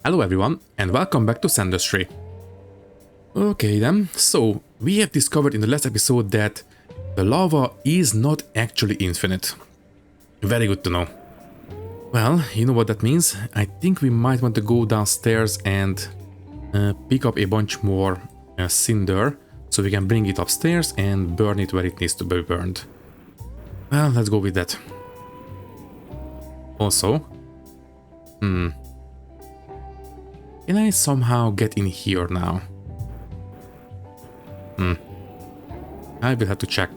Hello everyone, and welcome back to Sandustry. Okay then, so we have discovered in the last episode that the lava is not actually infinite. Very good to know. Well, you know what that means? I think we might want to go downstairs and pick up a bunch more cinder so we can bring it upstairs and burn it where it needs to be burned. Well, let's go with that. Also, can I somehow get in here now? I will have to check.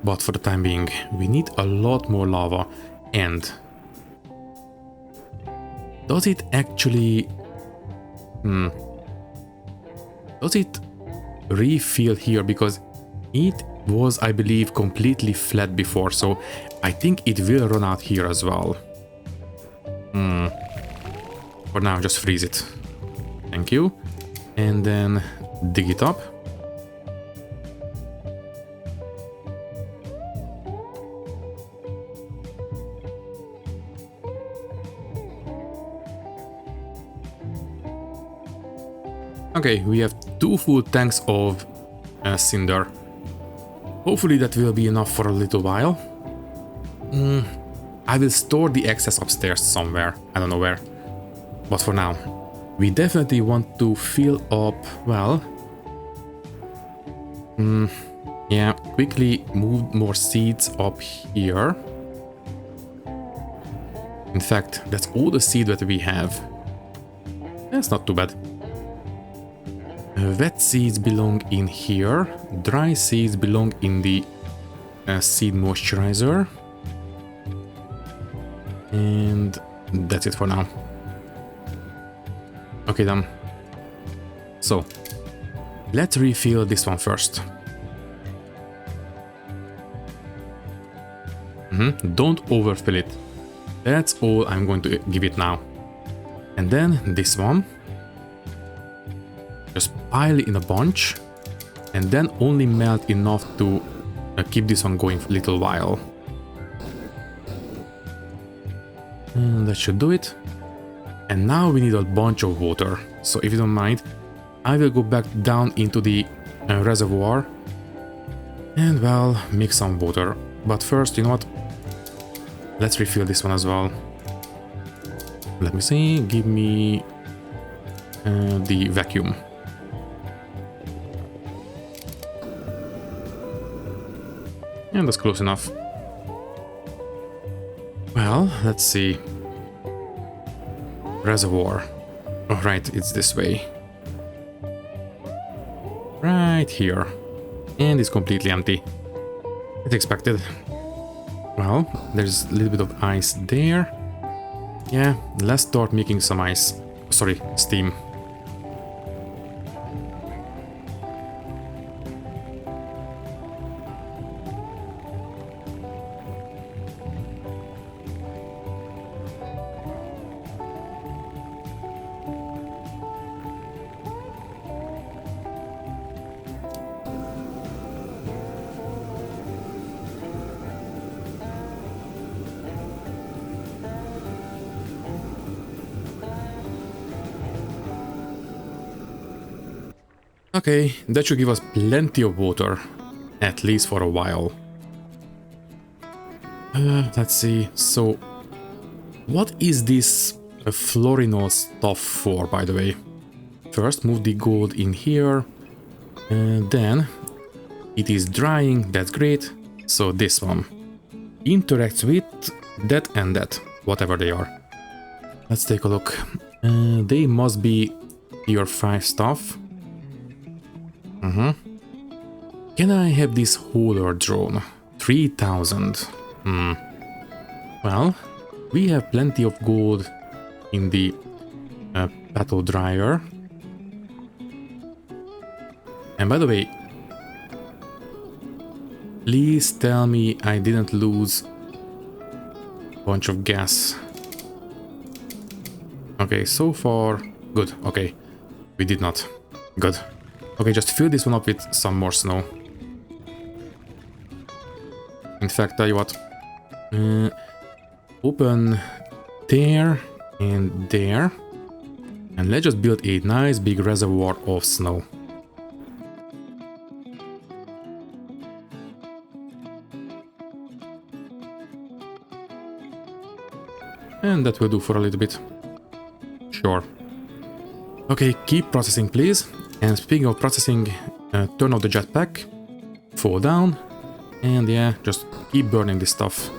But for the time being, we need a lot more lava. And does it actually... Does it refill here? Because it was, I believe, completely flat before. So I think it will run out here as well. For now, just freeze it. Thank you. And then dig it up. Okay, we have 2 full tanks of cinder. Hopefully that will be enough for a little while. I will store the excess upstairs somewhere. I don't know where. But for now, we definitely want to fill up, well... yeah, quickly move more seeds up here. In fact, that's all the seed that we have. That's not too bad. Wet seeds belong in here. Dry seeds belong in the seed moisturizer. And that's it for now. Okay then. So, let's refill this one first. Don't overfill it. That's all I'm going to give it now. And then this one. Just pile it in a bunch. And then only melt enough to keep this one going for a little while. And that should do it. And now we need a bunch of water. So if you don't mind, I will go back down into the reservoir. And well, mix some water. But first, you know what? Let's refill this one as well. Let me see. Give me the vacuum. And that's close enough. Well, let's see. Reservoir. Oh, right, it's this way. Right here. And it's completely empty. As expected. Well, there's a little bit of ice there. Yeah, let's start making some ice. Sorry, steam. Okay, that should give us plenty of water, at least for a while. Let's see, so what is this fluorinol stuff for, by the way? First, move the gold in here, and then it is drying, that's great. So this one interacts with that and that, whatever they are. Let's take a look. They must be tier 5 stuff. Can I have this hauler drone? 3000. Well, we have plenty of gold in the battle dryer. And by the way, please tell me I didn't lose a bunch of gas. Okay, so far, good. Okay, we did not. Good. Okay, just fill this one up with some more snow. In fact, tell you what. Open there And there. And let's just build a nice big reservoir of snow. And that will do for a little bit. Sure. Okay, keep processing, please. And speaking of processing, turn off the jetpack, fall down, and yeah, just keep burning this stuff.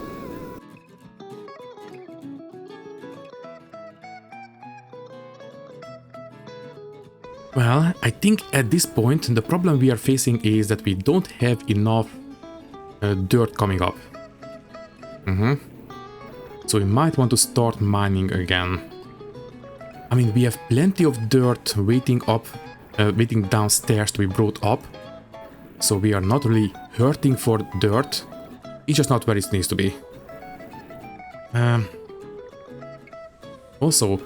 Well, I think at this point the problem we are facing is that we don't have enough dirt coming up. So we might want to start mining again. I mean, we have plenty of dirt waiting downstairs to be brought up. So we are not really hurting for dirt. It's just not where it needs to be. Also,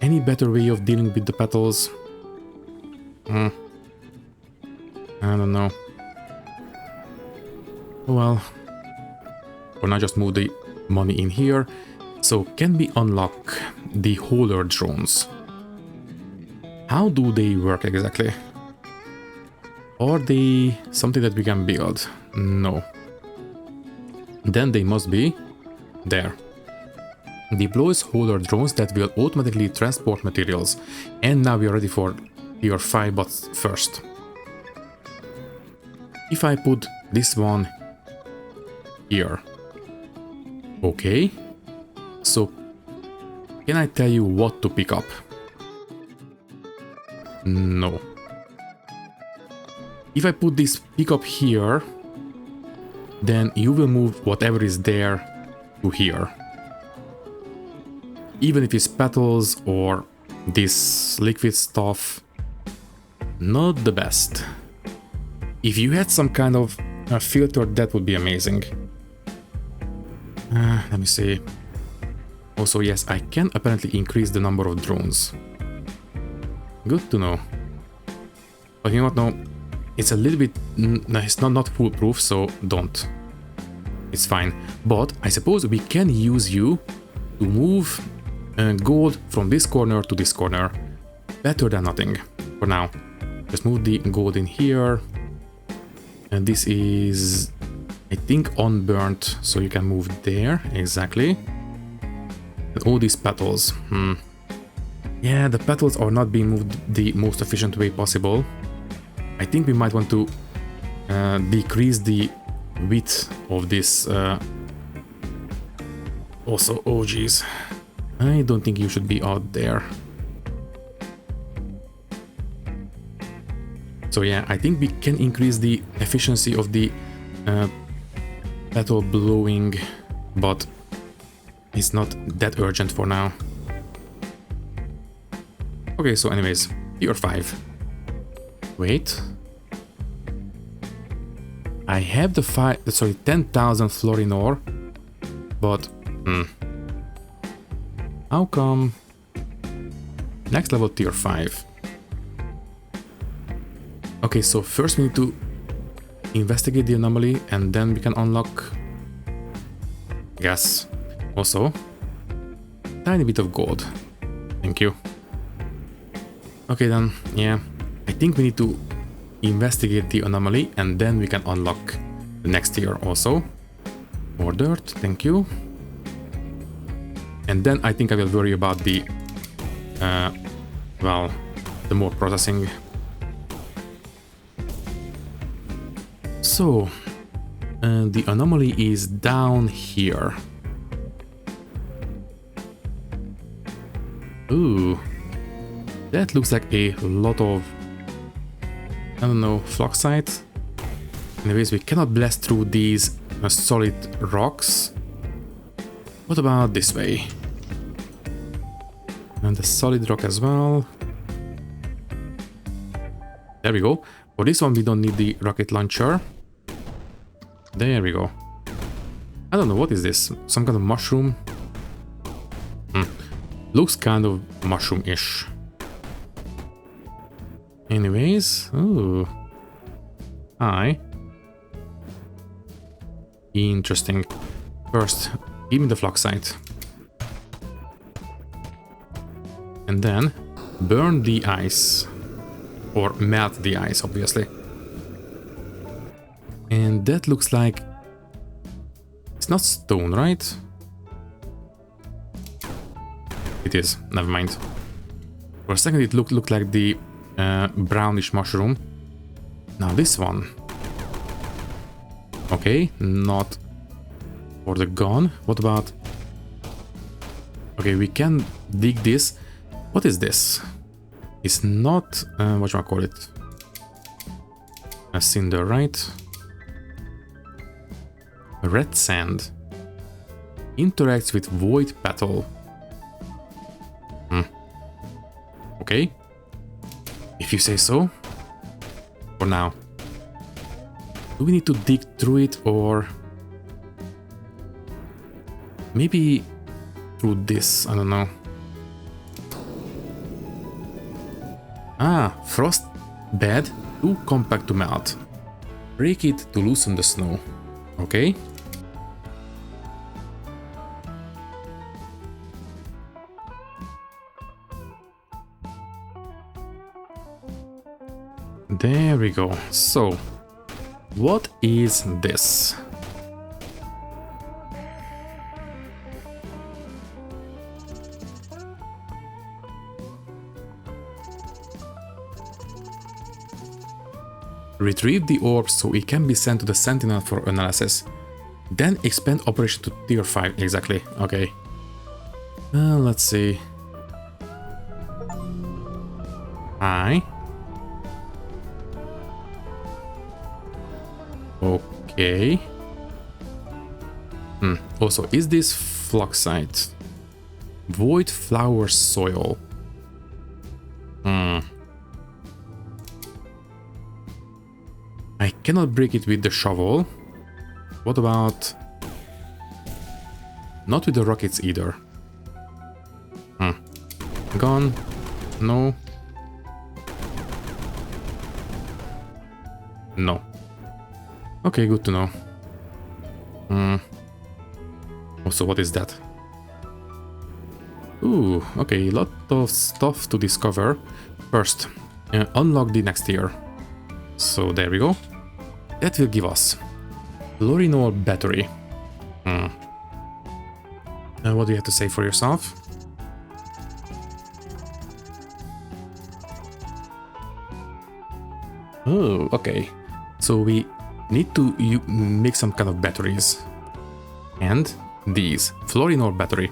any better way of dealing with the petals? I don't know. Well, for now, just move the money in here. So, can we unlock the hauler drones? How do they work exactly? Are they something that we can build? No. Then they must be there. Deploys hauler drones that will automatically transport materials. And now we are ready for tier 5, but first. If I put this one here. Okay. So, can I tell you what to pick up? No. If I put this pickup here, then you will move whatever is there to here. Even if it's petals or this liquid stuff, not the best. If you had some kind of a filter, that would be amazing. Let me see. Also, yes, I can apparently increase the number of drones. Good to know. But you know what, no, it's a little bit, it's not foolproof, so don't. It's fine. But I suppose we can use you to move gold from this corner to this corner. Better than nothing for now. Just move the gold in here. And this is, I think, unburnt, so you can move there, exactly. And all these petals, yeah, the petals are not being moved the most efficient way possible. I think we might want to decrease the width of this. Also, oh geez, I don't think you should be out there. So yeah, I think we can increase the efficiency of the petal blowing, but it's not that urgent for now. Okay, so anyways, tier 5. Wait. I have the 10,000 fluorine ore, but how come? Next level tier 5. Okay, so first we need to investigate the anomaly and then we can unlock gas. Also, tiny bit of gold. Thank you. Okay then, yeah. I think we need to investigate the anomaly and then we can unlock the next tier also. More dirt, thank you. And then I think I will worry about the, well, the more processing. So, the anomaly is down here. Ooh, that looks like a lot of, I don't know, fluxite. Anyways, we cannot blast through these solid rocks. What about this way? And the solid rock as well. There we go. For this one, we don't need the rocket launcher. There we go. I don't know, what is this? Some kind of mushroom? Looks kind of mushroom-ish. Anyways, ooh. Hi. Interesting. First, give me the fluxite. And then burn the ice. Or melt the ice, obviously. And that looks like... It's not stone, right? It is. Never mind. For a second it looked like the brownish mushroom. Now this one. Okay, not for the gun. What about... Okay, we can dig this. What is this? It's not... whatchamacallit? A cinder, right? Red sand. Interacts with void petal. Okay. If you say so. For now. Do we need to dig through it or... Maybe through this, I don't know. Ah, frost bed, too compact to melt. Break it to loosen the snow. Okay. There we go. So, what is this? Retrieve the orb so it can be sent to the Sentinel for analysis. Then expand operation to tier 5. Exactly. Okay. Let's see. Hi. Okay. Also, is this fluxite? Void flower soil. I cannot break it with the shovel. What about... Not with the rockets either. Gone. No. No. Okay, good to know. Also, what is that? Ooh, okay, lot of stuff to discover. First, unlock the next tier. So there we go. That will give us fluorinol battery. What do you have to say for yourself? Oh, okay. So we need to make some kind of batteries. And these, fluorinol battery.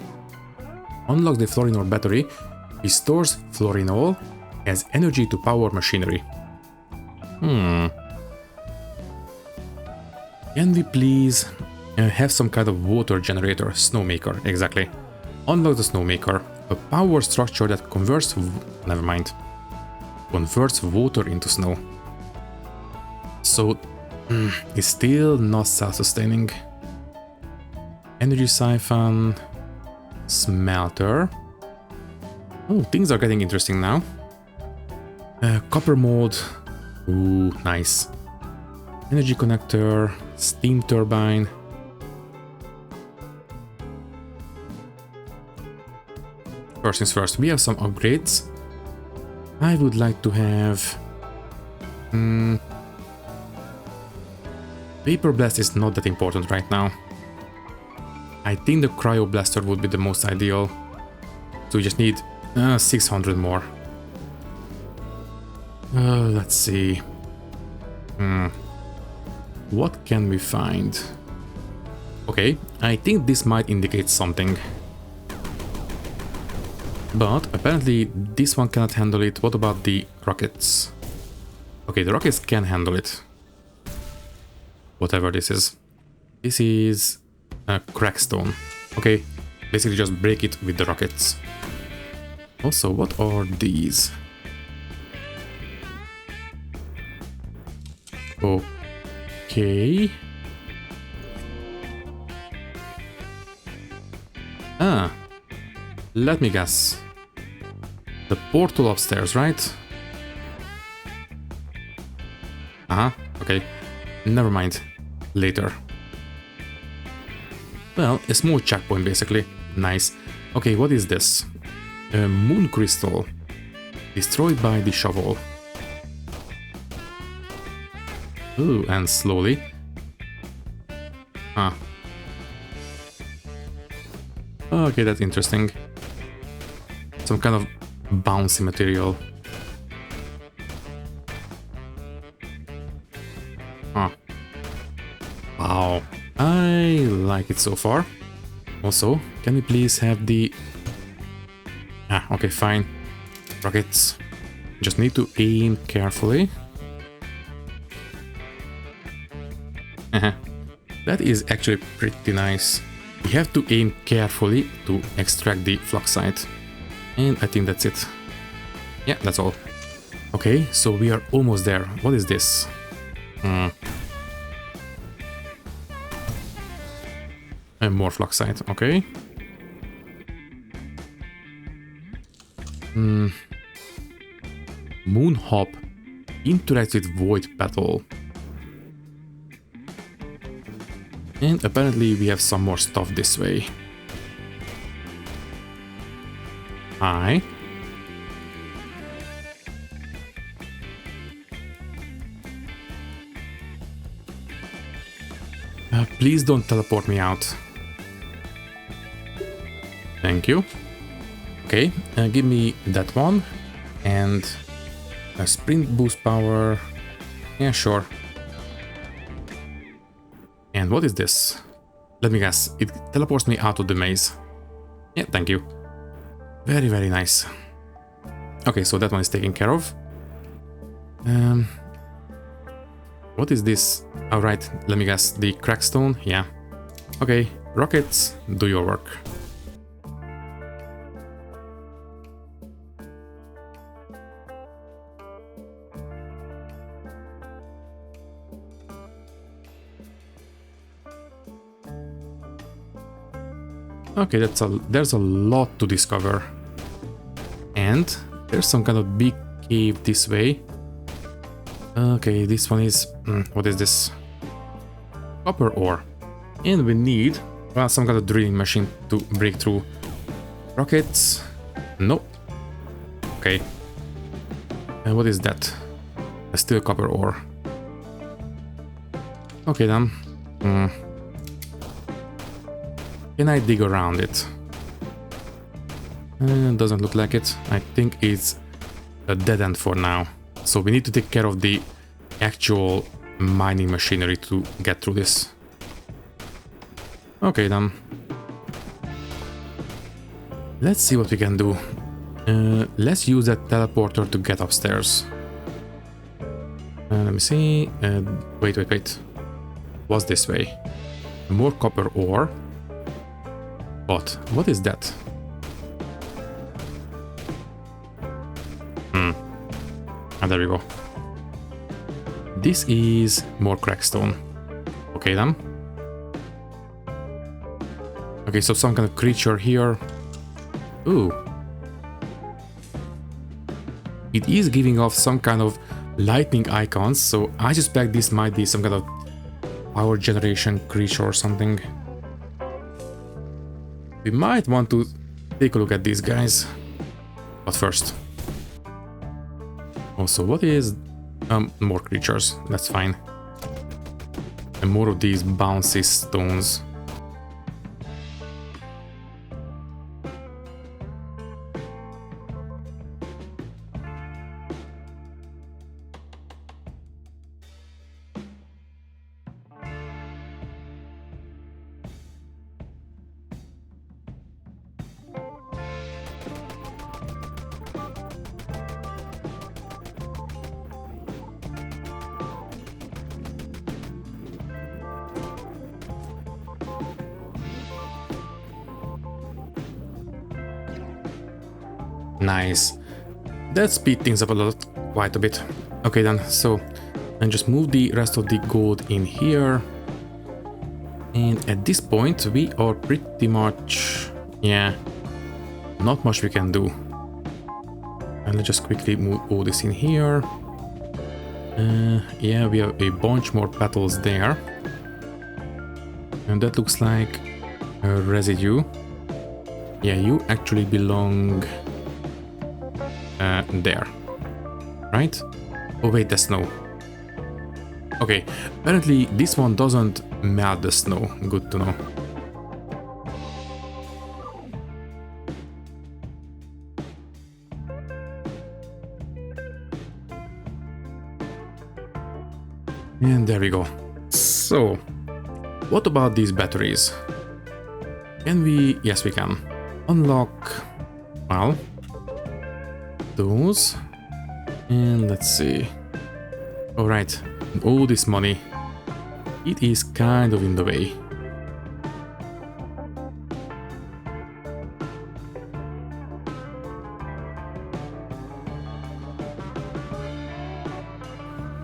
Unlock the fluorinol battery, restores fluorinol as energy to power machinery. Can we please have some kind of water generator? Snowmaker, exactly. Unlock the snowmaker, a power structure that converts... Never mind. Converts water into snow. So, it's still not self-sustaining. Energy siphon... Smelter. Oh, things are getting interesting now. Copper mold. Ooh, nice. Energy connector, steam turbine. First things first, we have some upgrades. I would like to have... Vapor Blast is not that important right now. I think the Cryo Blaster would be the most ideal. So we just need 600 more. Let's see. What can we find? Okay, I think this might indicate something. But apparently this one cannot handle it. What about the rockets? Okay, the rockets can handle it. Whatever this is. This is a crackstone. Okay, basically just break it with the rockets. Also, what are these? Okay. Let me guess. The portal upstairs, right? Okay. Never mind. Later. Well, a small checkpoint basically. Nice. Okay, what is this? A moon crystal. Destroyed by the shovel. Ooh, and slowly. Ah. Okay, that's interesting. Some kind of bouncy material. Huh. Wow. I like it so far. Also, can we please have the... Ah, okay, fine. Rockets. Just need to aim carefully. That is actually pretty nice. We have to aim carefully to extract the fluxite. And I think that's it. Yeah, that's all. Okay, so we are almost there. What is this? And more fluxite, okay. Moon hop interacts with void petal. And apparently we have some more stuff this way. Hi. Please don't teleport me out. Thank you. Okay, give me that one. And a sprint boost power. Yeah, sure. And what is this? Let me guess. It teleports me out of the maze. Yeah, thank you. Very, very nice. Okay, so that one is taken care of. What is this? All right, let me guess. The crackstone? Yeah. Okay, rockets, do your work. Okay, there's a lot to discover. And there's some kind of big cave this way. Okay, this one is... what is this? Copper ore. And we need, well, some kind of drilling machine to break through. Rockets? Nope. Okay. And what is that? Still copper ore. Okay then. Can I dig around it? Doesn't look like it. I think it's a dead end for now. So we need to take care of the actual mining machinery to get through this. Okay then. Let's see what we can do. Let's use that teleporter to get upstairs. Let me see. Wait. What's this way? More copper ore. But what is that? Ah, there we go. This is more crackstone. Okay then. Okay, so some kind of creature here. Ooh. It is giving off some kind of lightning icons, so I suspect this might be some kind of power generation creature or something. We might want to take a look at these guys. But first. Also, what is... more creatures. That's fine. And more of these bouncy stones. Nice. That speed things up quite a bit. Okay then, so and just move the rest of the gold in here. And at this point we are pretty much, yeah, not much we can do. And let's just quickly move all this in here. Yeah, we have a bunch more petals there. And that looks like a residue. Yeah, you actually belong there. Right? Oh wait, the snow. Okay, apparently this one doesn't melt the snow. Good to know. And there we go. So, what about these batteries? Can we... Yes, we can. Unlock... Well... Those... And let's see... Alright, all this money... It is kind of in the way.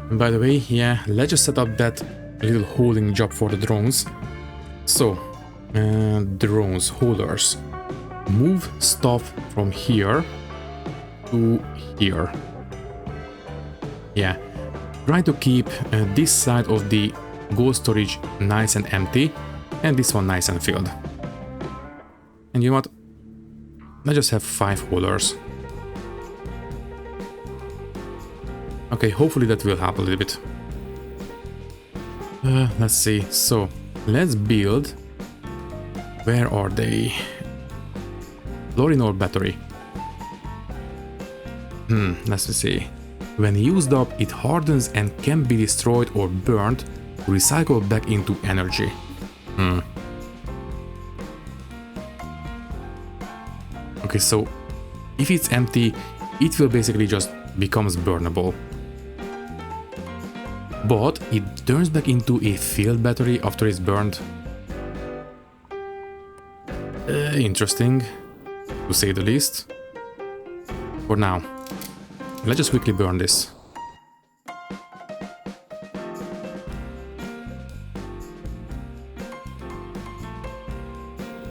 And by the way, yeah, let's just set up that little holding job for the drones. So, drones, holders. Move stuff from here to here. Yeah, try to keep this side of the gold storage nice and empty, and this one nice and filled. And you know what? Let's just have 5 holders. Okay, hopefully that will help a little bit. Let's see. So, let's build... Where are they? Chlorinol battery. Let's see. When used up, it hardens and can be destroyed or burned to recycle back into energy. Okay, so if it's empty, it will basically just becomes burnable. But it turns back into a filled battery after it's burned. Interesting, to say the least. For now, let's just quickly burn this.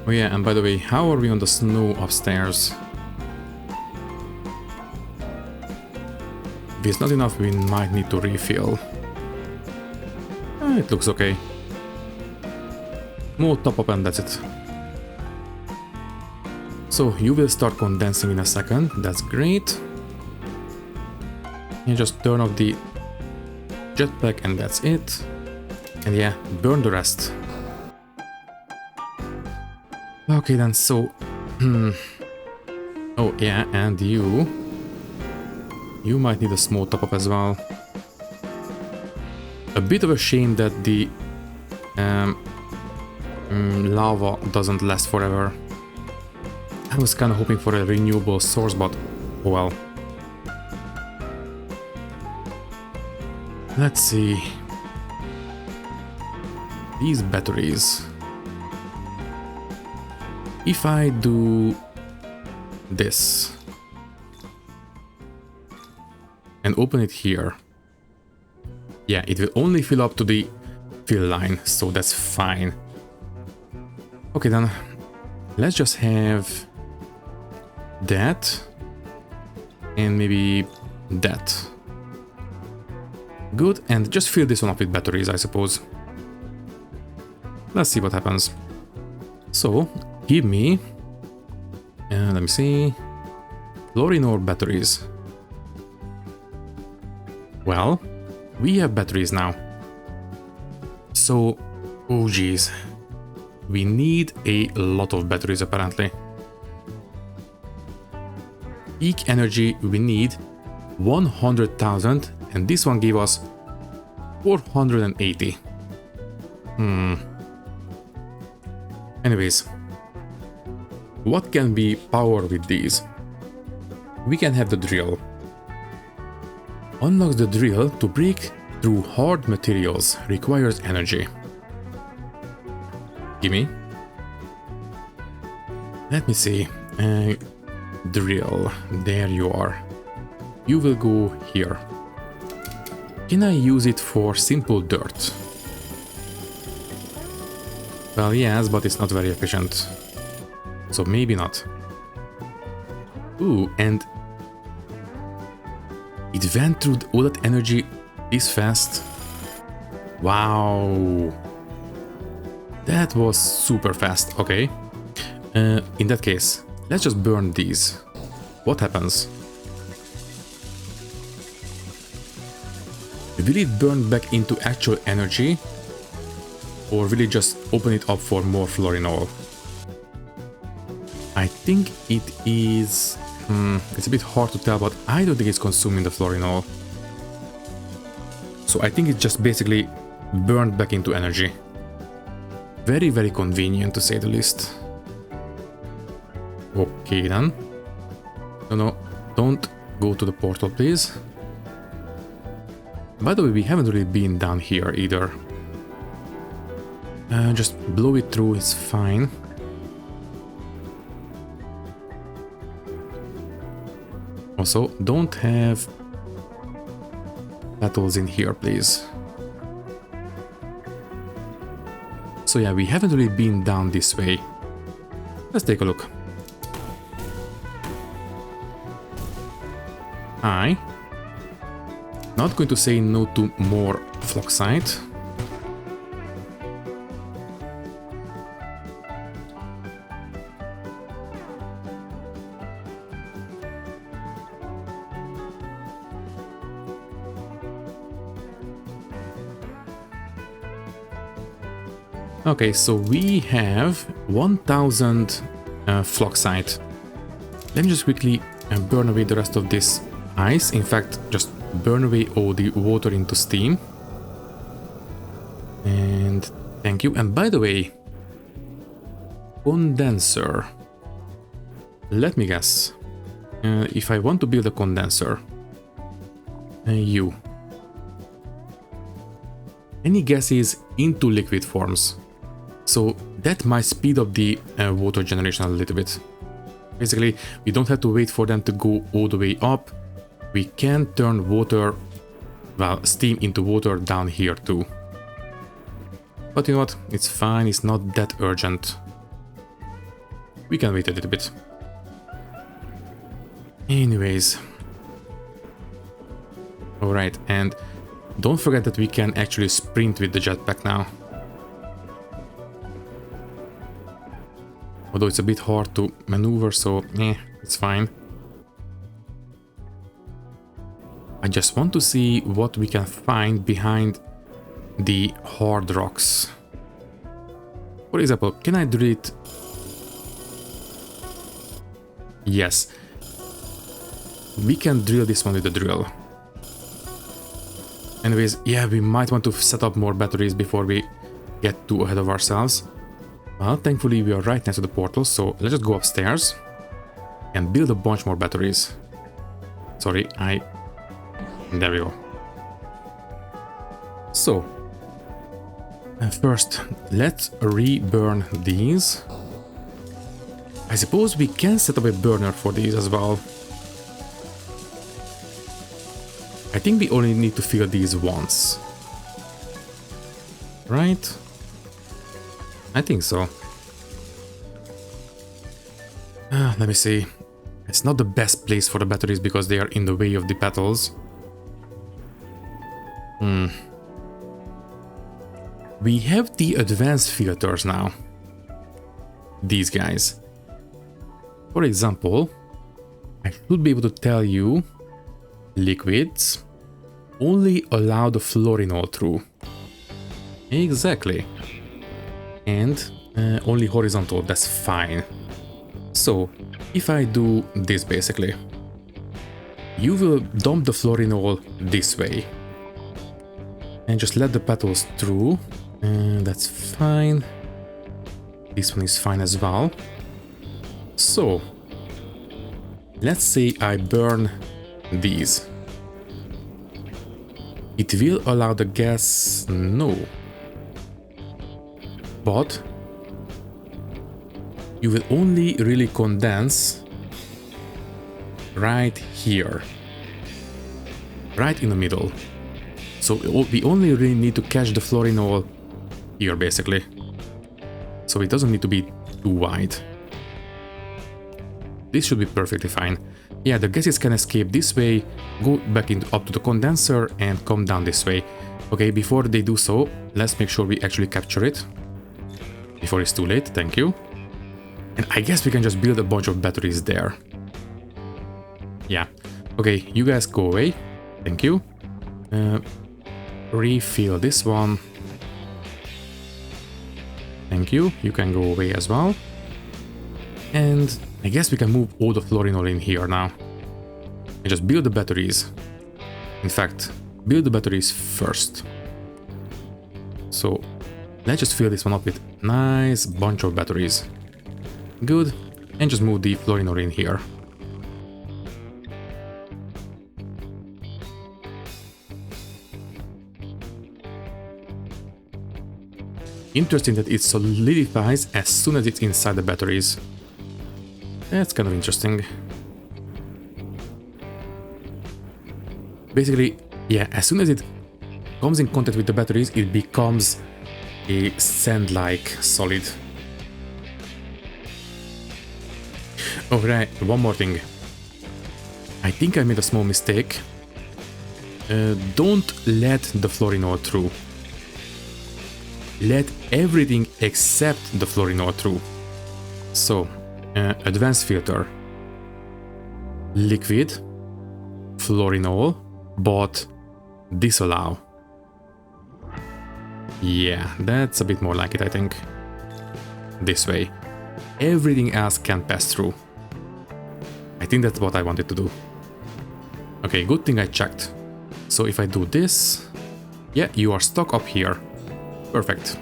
Oh yeah, and by the way, how are we on the snow upstairs? If it's not enough, we might need to refill. It looks okay. More top up and that's it. So you will start condensing in a second, that's great. You just turn off the jetpack and that's it. And yeah, burn the rest. Okay then, so... Oh yeah, and you might need a small top up as well. A bit of a shame that the lava doesn't last forever. I was kind of hoping for a renewable source, but oh well. Let's see. These batteries. If I do this and open it here, yeah, it will only fill up to the fill line, so that's fine. Okay then, let's just have that and maybe that. Good, and just fill this one up with batteries, I suppose. Let's see what happens. So, give me, let me see, chlorinol batteries. Well, we have batteries now. So, oh geez, we need a lot of batteries apparently. Peak energy we need 100,000 and this one gave us 480. Anyways, what can be powered with these? We can have the drill. Unlocks the drill to break through hard materials, requires energy. Gimme. Let me see. Drill, there you are. You will go here. Can I use it for simple dirt? Well, yes, but it's not very efficient. So maybe not. Ooh, and it went through all that energy this fast. Wow. That was super fast. Okay. In that case, let's just burn these. What happens? Will it burn back into actual energy? Or will it just open it up for more fluorinol? I think it is... it's a bit hard to tell, but I don't think it's consuming the fluorinol. So I think it just basically burned back into energy. Very, very convenient to say the least. Okay then. No, don't go to the portal, please. By the way, we haven't really been down here either. Just blow it through, it's fine. Also, don't have petals in here, please. So yeah, we haven't really been down this way. Let's take a look. Hi. Not going to say no to more fluoxite. Okay, so we have 1000 fluoxite. Let me just quickly burn away the rest of this ice. In fact, just burn away all the water into steam. And thank you. And by the way, condenser. Let me guess. If I want to build a condenser, any gases into liquid forms. So that might speed up the water generation a little bit. Basically, we don't have to wait for them to go all the way up. We can turn water, well, steam into water down here too. But you know what? It's fine, it's not that urgent. We can wait a little bit. Anyways. Alright, and don't forget that we can actually sprint with the jetpack now. Although it's a bit hard to maneuver, so it's fine. I just want to see what we can find behind the hard rocks. For example, can I drill it? Yes. We can drill this one with the drill. Anyways, yeah, we might want to set up more batteries before we get too ahead of ourselves. Well, thankfully we are right next to the portal, so let's just go upstairs and build a bunch more batteries. Sorry, there we go. So, first, let's re-burn these. I suppose we can set up a burner for these as well. I think we only need to fill these once. Right? I think so. Let me see. It's not the best place for the batteries because they are in the way of the petals. We have the advanced filters now. These guys. For example, I should be able to tell you liquids only allow the fluorinol through. Exactly. And only horizontal, that's fine. So, if I do this basically, you will dump the fluorinol this way. And just let the petals through. That's fine. This one is fine as well. So, let's say I burn these. It will allow the gas, no. But you will only really condense right here. Right in the middle. So we only really need to catch the fluorinol here basically. So it doesn't need to be too wide. This should be perfectly fine. Yeah, the gases can escape this way, go back up to the condenser and come down this way. Okay, before they do so, let's make sure we actually capture it. Before it's too late, thank you. And I guess we can just build a bunch of batteries there. Yeah. Okay, you guys go away. Thank you. refill this one. Thank you. You can go away as well. And I guess we can move all the fluorinol in here now. And just build the batteries. In fact, build the batteries first. So let's just fill this one up with nice bunch of batteries. Good. And just move the fluorinol in here. Interesting that it solidifies as soon as it's inside the batteries. That's kind of interesting. Basically, yeah, as soon as it comes in contact with the batteries, it becomes a sand-like solid. Alright, one more thing. I think I made a small mistake. Don't let the fluorinol through. Let everything except the fluorinol through. So, advanced filter. Liquid. Fluorinol. But disallow. Yeah, that's a bit more like it, I think. This way. Everything else can pass through. I think that's what I wanted to do. Okay, good thing I checked. So if I do this... Yeah, you are stuck up here. Perfect.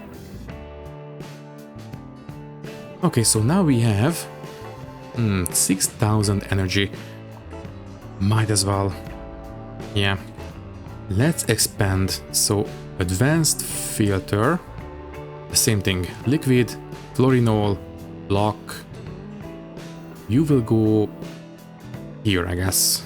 Okay, so now we have 6,000 energy. Might as well. Yeah. Let's expand. So advanced filter. The same thing. Liquid, fluorinol, block. You will go here, I guess.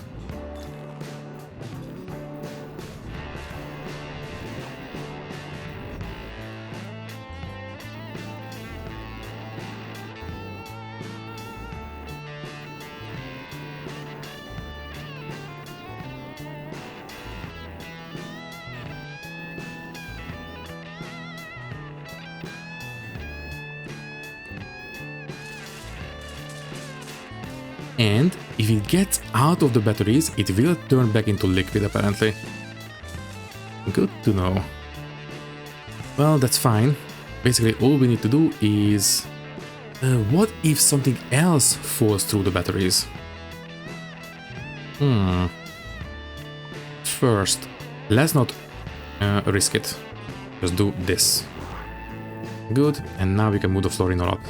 And if it gets out of the batteries, it will turn back into liquid apparently. Good to know. Well, that's fine. Basically, all we need to do is... what if something else falls through the batteries? First, let's not risk it. Just do this. Good, and now we can move the fluorinol up.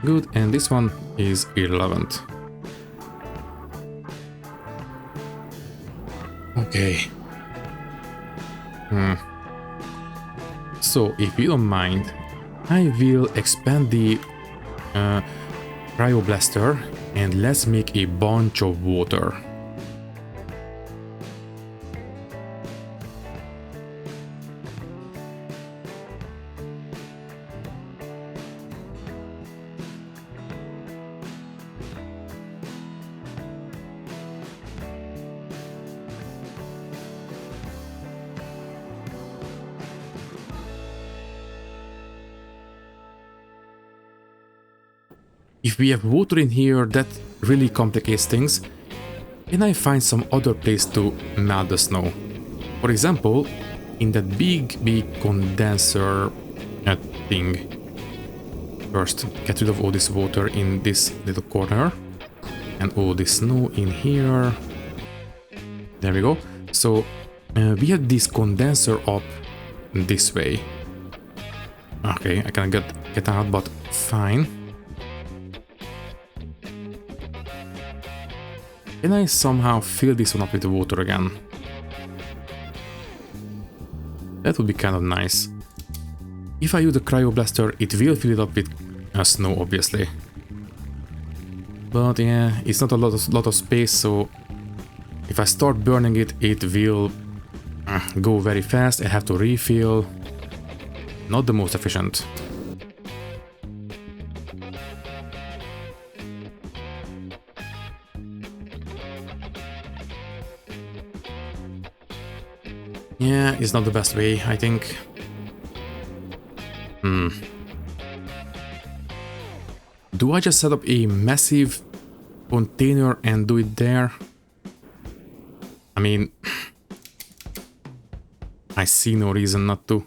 Good, and this one is irrelevant. Okay. So, if you don't mind, I will expand the cryoblaster and let's make a bunch of water. If we have water in here, that really complicates things. Can I find some other place to melt the snow? For example, in that big condenser thing. First, get rid of all this water in this little corner. And all this snow in here. There we go. So, we have this condenser up this way. Okay, I can't get out, but fine. Can I somehow fill this one up with the water again? That would be kind of nice. If I use the cryoblaster, it will fill it up with snow, obviously. But yeah, it's not a lot of space, so if I start burning it, it will go very fast. I have to refill. Not the most efficient. Yeah, it's not the best way, I think. Do I just set up a massive container and do it there? I mean, I see no reason not to.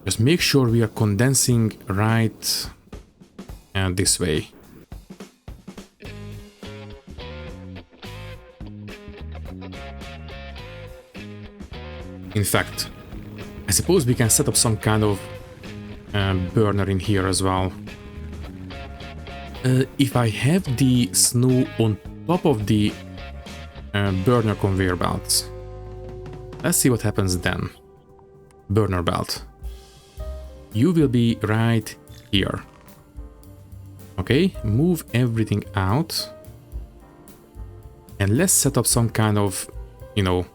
Just make sure we are condensing right this way. In fact, I suppose we can set up some kind of burner in here as well. If I have the snow on top of the burner conveyor belts, let's see what happens then. Burner belt. You will be right here. Okay, move everything out. And let's set up some kind of, you know,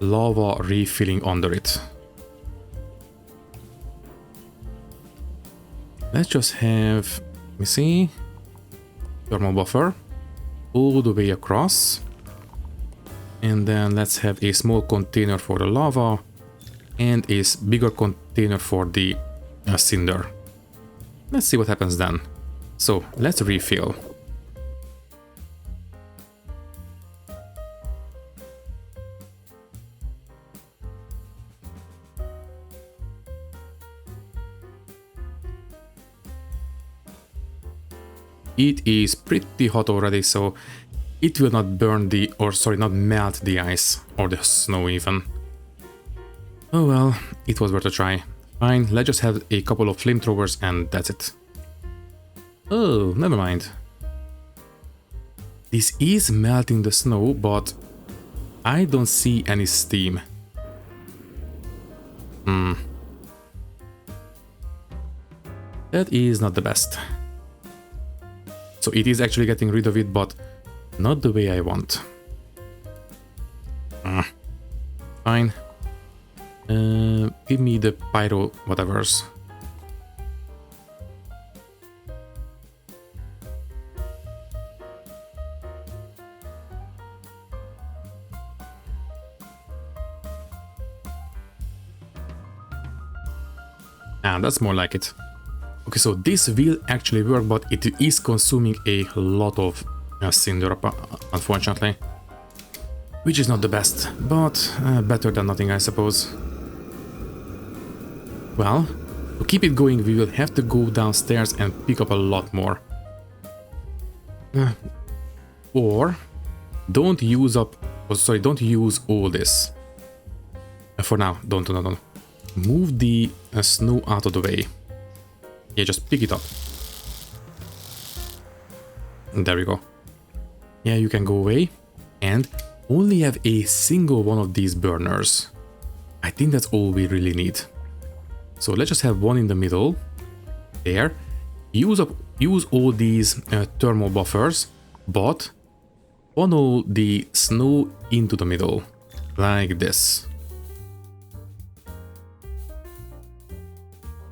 lava refilling under it. Let's just have, let me see, thermal buffer all the way across. And then let's have a small container for the lava and a bigger container for the cinder. Let's see what happens then. So let's refill. It is pretty hot already, so it will not burn the, or sorry, not melt the ice or the snow even. Oh well, it was worth a try. Fine, let's just have a couple of flamethrowers and that's it. Oh, never mind. This is melting the snow, but I don't see any steam. That is not the best. So it is actually getting rid of it, but not the way I want. Fine. Give me the pyro whatevers. Ah, that's more like it. Okay, so this will actually work, but it is consuming a lot of cinder, unfortunately. Which is not the best, but better than nothing, I suppose. Well, to keep it going, we will have to go downstairs and pick up a lot more. Or don't use up, oh, sorry, don't use all this. For now, don't. Move the snow out of the way. Yeah, just pick it up. There we go. Yeah, you can go away. And only have a single one of these burners. I think that's all we really need. So let's just have one in the middle. There. Use all these thermal buffers, but funnel the snow into the middle. Like this.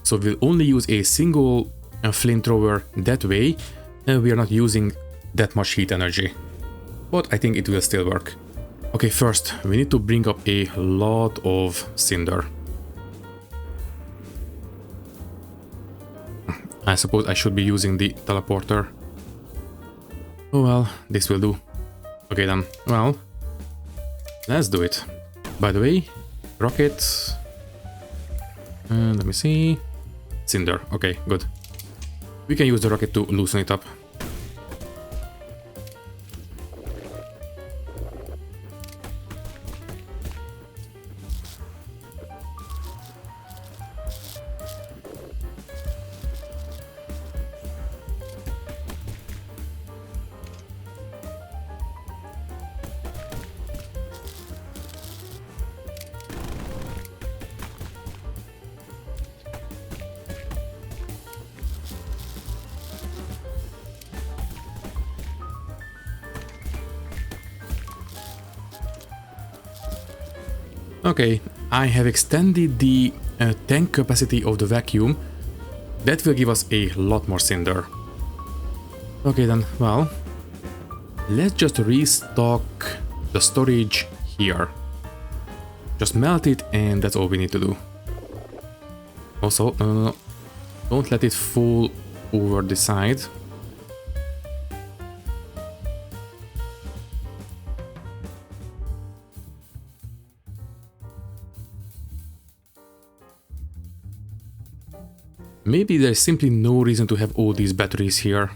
So we'll only use a single flamethrower that way. We are not using that much heat energy. But I think it will still work. Okay, first we need to bring up a lot of cinder. I suppose I should be using the teleporter. Oh well, this will do. Okay then, well, let's do it. By the way, rocket. Let me see. Cinder, okay, good. We can use the rocket to loosen it up. Okay, I have extended the tank capacity of the vacuum. That will give us a lot more cinder. Okay then, well, let's just restock the storage here. Just melt it and that's all we need to do. Also, no. Don't let it fall over the side. maybe there's simply no reason to have all these batteries here.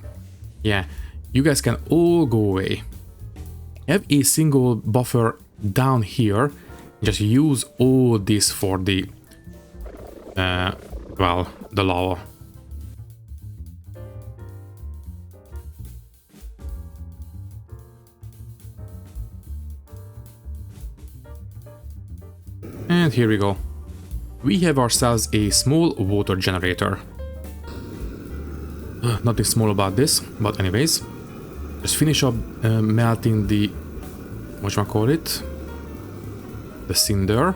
Yeah, you guys can all go away. Have a single buffer down here. Just use all this for the, well, the lava. And here we go. We have ourselves a small water generator. Nothing small about this, but anyways. Just finish up melting the, whatchamacallit, the cinder.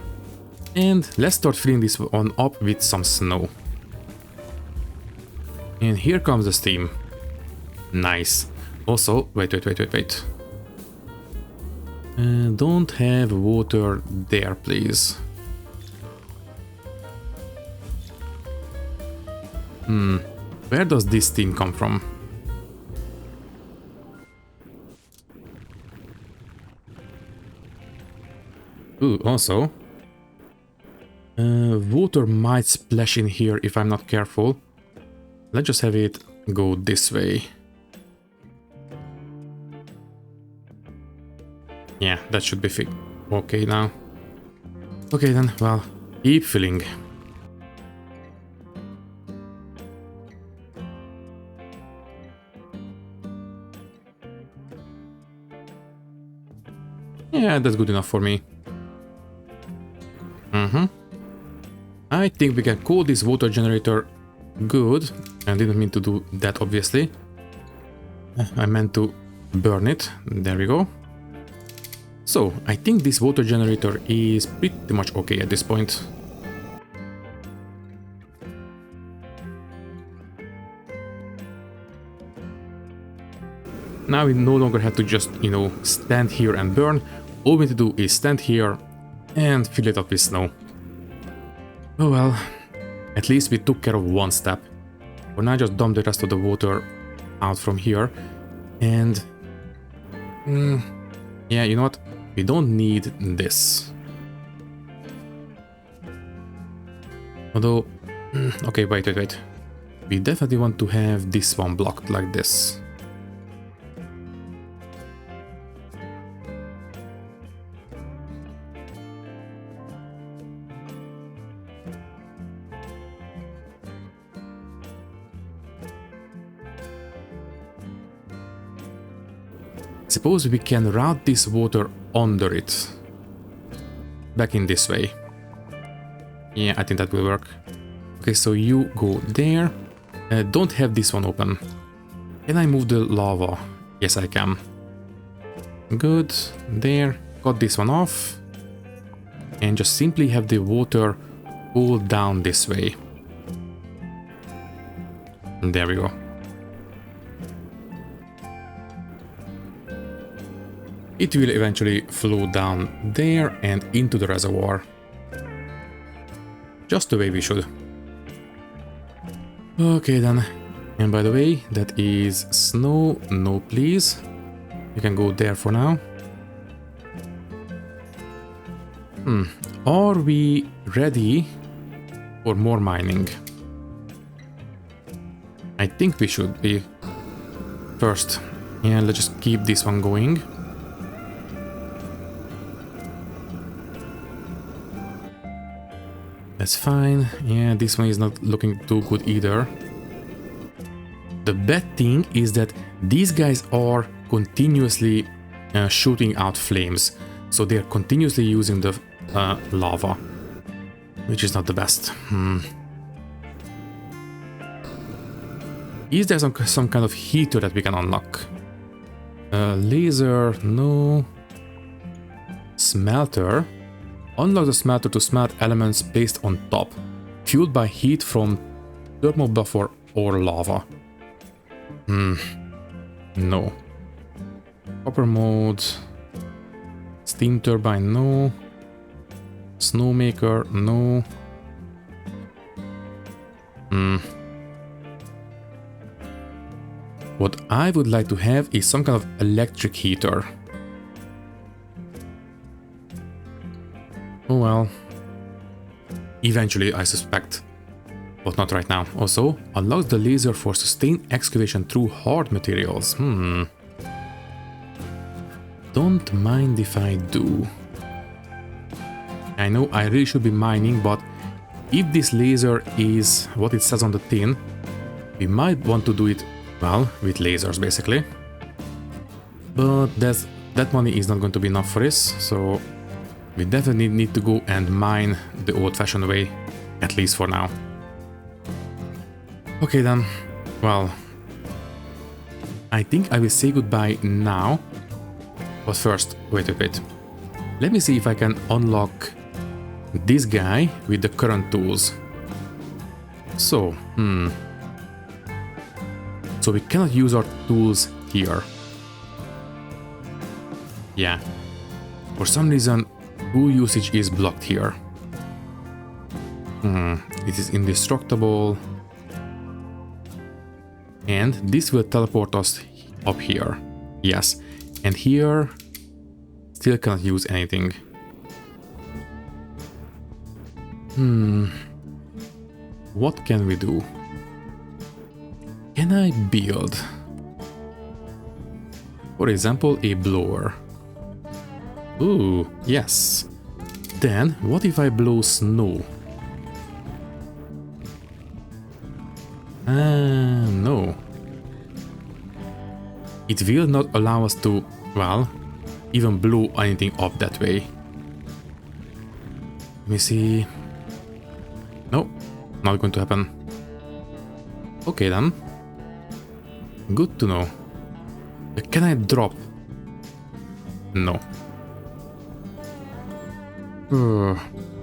And let's start filling this one up with some snow. And here comes the steam. Nice. Also, wait. Don't have water there, please. Where does this steam come from? Ooh, also, water might splash in here if I'm not careful. Let's just have it go this way. Yeah, that should be okay now. Okay then, well, keep filling. Yeah, that's good enough for me. I think we can call this water generator good. I didn't mean to do that, obviously. I meant to burn it. There we go. So, I think this water generator is pretty much okay at this point. Now we no longer have to just, you know, stand here and burn. All we need to do is stand here and fill it up with snow. Oh well, at least we took care of one step. For now, just dump the rest of the water out from here. And yeah, you know what? We don't need this. Although, okay, wait. We definitely want to have this one blocked like this. Suppose we can route this water under it. Back in this way. Yeah, I think that will work. Okay, so you go there. Don't have this one open. Can I move the lava? Yes, I can. Good. There. Got this one off. And just simply have the water pull down this way. And there we go. It will eventually flow down there and into the reservoir. Just the way we should. Okay then. And by the way, that is snow. No, please. You can go there for now. Are we ready for more mining? I think we should be. First, yeah, let's just keep this one going. That's fine. Yeah, this one is not looking too good either. The bad thing is that these guys are continuously shooting out flames. So they're continuously using the lava, which is not the best. Is there some kind of heater that we can unlock? Laser, no. Smelter. Unlock the smelter to smelt elements placed on top, fueled by heat from thermal buffer or lava. No. Copper mode. Steam turbine, no. Snowmaker, no. What I would like to have is some kind of electric heater. Oh well. Eventually, I suspect. but not right now. Also, unlocks the laser for sustained excavation through hard materials. Don't mind if I do. I know I really should be mining, but if this laser is what it says on the tin, we might want to do it, well, with lasers basically. But that money is not going to be enough for this, so we definitely need to go and mine the old-fashioned way, at least for now. Okay then, well, I think I will say goodbye now, but first, wait a bit. Let me see if I can unlock this guy with the current tools. So, so we cannot use our tools here. Yeah, for some reason, tool usage is blocked here. It is indestructible. And this will teleport us up here. Yes, and here, still cannot use anything. What can we do? Can I build, for example, a blower? Ooh, yes. Then, what if I blow snow? No. It will not allow us to, well, even blow anything up that way. Let me see. No, not going to happen. Okay then. Good to know. Can I drop? No.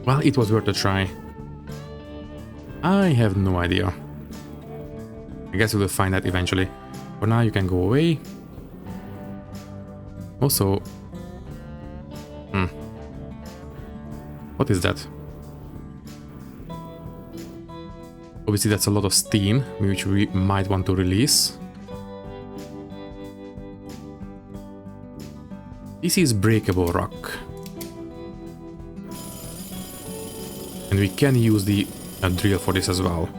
Well, it was worth a try. I have no idea. I guess we'll find that eventually. For now, you can go away. Also... What is that? Obviously, that's a lot of steam, which we might want to release. This is breakable rock. And we can use the drill for this as well.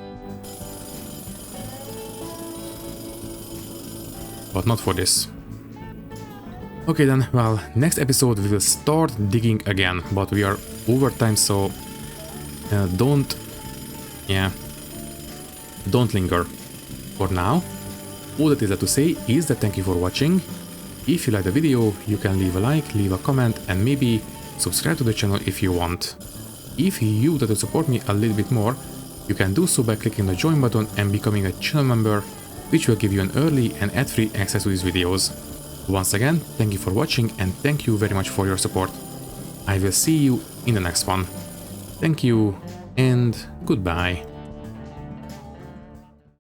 But not for this. Okay then, well, next episode we will start digging again, but we are over time, so don't linger. For now, all that is left to say is that thank you for watching. If you like the video, you can leave a like, leave a comment, and maybe subscribe to the channel if you want. If you would like to support me a little bit more, you can do so by clicking the join button and becoming a channel member, which will give you an early and ad-free access to these videos. Once again, thank you for watching and thank you very much for your support. I will see you in the next one. Thank you and goodbye.